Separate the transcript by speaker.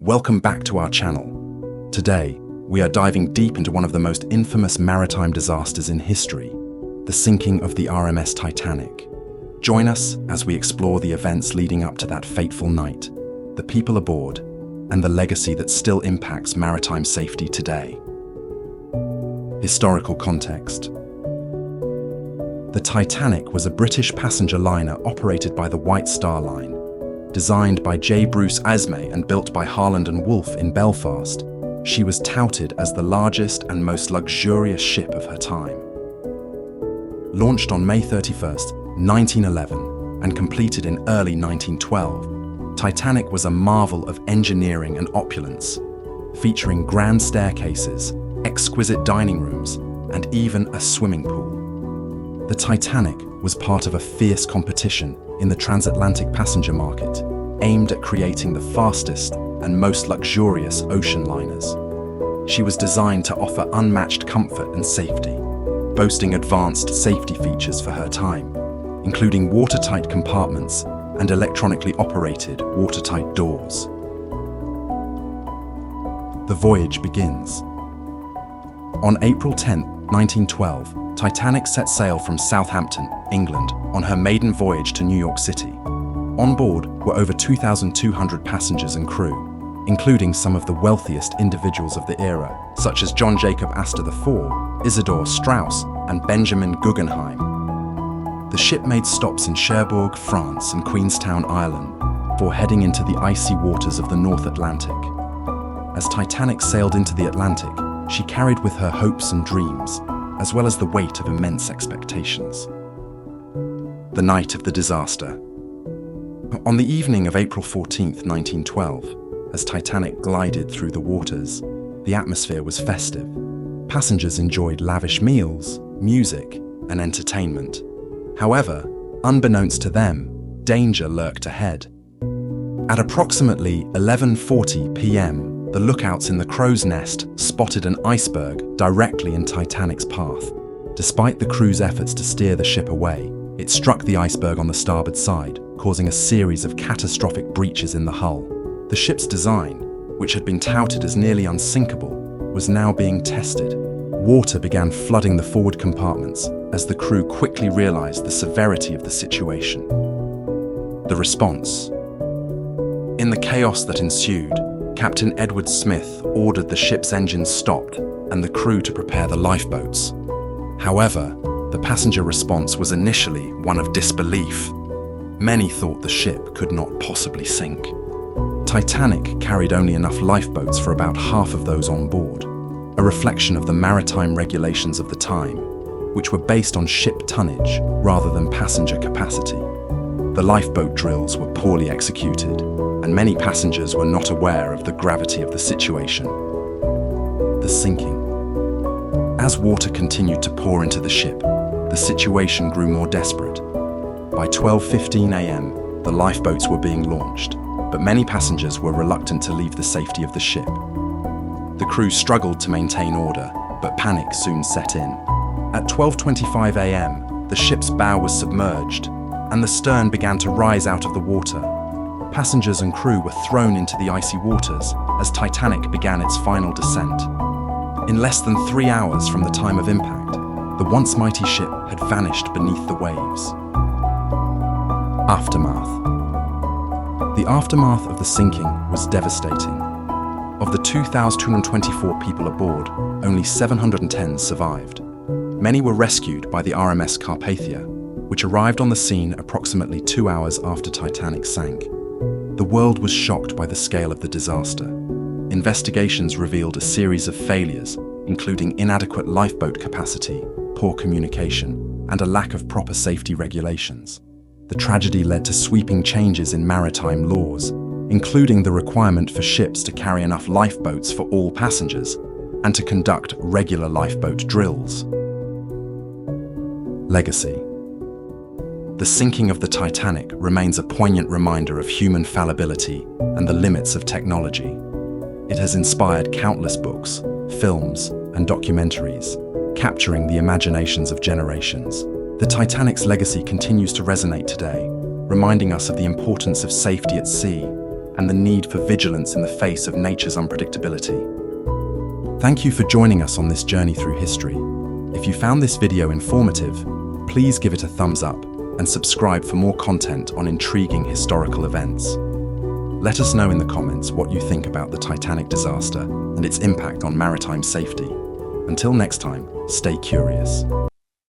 Speaker 1: Welcome back to our channel. Today, we are diving deep into one of the most infamous maritime disasters in history, the sinking of the RMS Titanic. Join us as we explore the events leading up to that fateful night, the people aboard, and the legacy that still impacts maritime safety today. Historical context. The Titanic was a British passenger liner operated by the White Star Line, designed by J. Bruce Ismay and built by Harland and Wolff in Belfast. She was touted as the largest and most luxurious ship of her time. Launched on May 31st, 1911, and completed in early 1912, Titanic was a marvel of engineering and opulence, featuring grand staircases, exquisite dining rooms, and even a swimming pool. The Titanic was part of a fierce competition in the transatlantic passenger market, aimed at creating the fastest and most luxurious ocean liners. She was designed to offer unmatched comfort and safety, boasting advanced safety features for her time, including watertight compartments and electronically operated watertight doors. The voyage begins. On April 10, 1912, Titanic set sail from Southampton, England, on her maiden voyage to New York City. On board were over 2,200 passengers and crew, including some of the wealthiest individuals of the era, such as John Jacob Astor IV, Isidor Straus, and Benjamin Guggenheim. The ship made stops in Cherbourg, France, and Queenstown, Ireland, before heading into the icy waters of the North Atlantic. As Titanic sailed into the Atlantic, she carried with her hopes and dreams, as well as the weight of immense expectations. The night of the disaster. On the evening of April 14, 1912, as Titanic glided through the waters, the atmosphere was festive. Passengers enjoyed lavish meals, music, and entertainment. However, unbeknownst to them, danger lurked ahead. At approximately 11:40 p.m., the lookouts in the crow's nest spotted an iceberg directly in Titanic's path. Despite the crew's efforts to steer the ship away, it struck the iceberg on the starboard side, causing a series of catastrophic breaches in the hull. The ship's design, which had been touted as nearly unsinkable, was now being tested. Water began flooding the forward compartments as the crew quickly realized the severity of the situation. The response. In the chaos that ensued, Captain Edward Smith ordered the ship's engines stopped and the crew to prepare the lifeboats. However, the passenger response was initially one of disbelief. Many thought the ship could not possibly sink. Titanic carried only enough lifeboats for about half of those on board, a reflection of the maritime regulations of the time, which were based on ship tonnage rather than passenger capacity. The lifeboat drills were poorly executed, and many passengers were not aware of the gravity of the situation. The sinking. As water continued to pour into the ship, the situation grew more desperate. By 12:15 a.m., the lifeboats were being launched, but many passengers were reluctant to leave the safety of the ship. The crew struggled to maintain order, but panic soon set in. At 12:25 a.m., the ship's bow was submerged, and the stern began to rise out of the water. Passengers and crew were thrown into the icy waters as Titanic began its final descent. In less than 3 hours from the time of impact, the once mighty ship had vanished beneath the waves. Aftermath. The aftermath of the sinking was devastating. Of the 2,224 people aboard, only 710 survived. Many were rescued by the RMS Carpathia, which arrived on the scene approximately 2 hours after Titanic sank. The world was shocked by the scale of the disaster. Investigations revealed a series of failures, including inadequate lifeboat capacity, poor communication, and a lack of proper safety regulations. The tragedy led to sweeping changes in maritime laws, including the requirement for ships to carry enough lifeboats for all passengers and to conduct regular lifeboat drills. Legacy. The sinking of the Titanic remains a poignant reminder of human fallibility and the limits of technology. It has inspired countless books, films, and documentaries, capturing the imaginations of generations. The Titanic's legacy continues to resonate today, reminding us of the importance of safety at sea and the need for vigilance in the face of nature's unpredictability. Thank you for joining us on this journey through history. If you found this video informative, please give it a thumbs up and subscribe for more content on intriguing historical events. Let us know in the comments what you think about the Titanic disaster and its impact on maritime safety. Until next time, stay curious.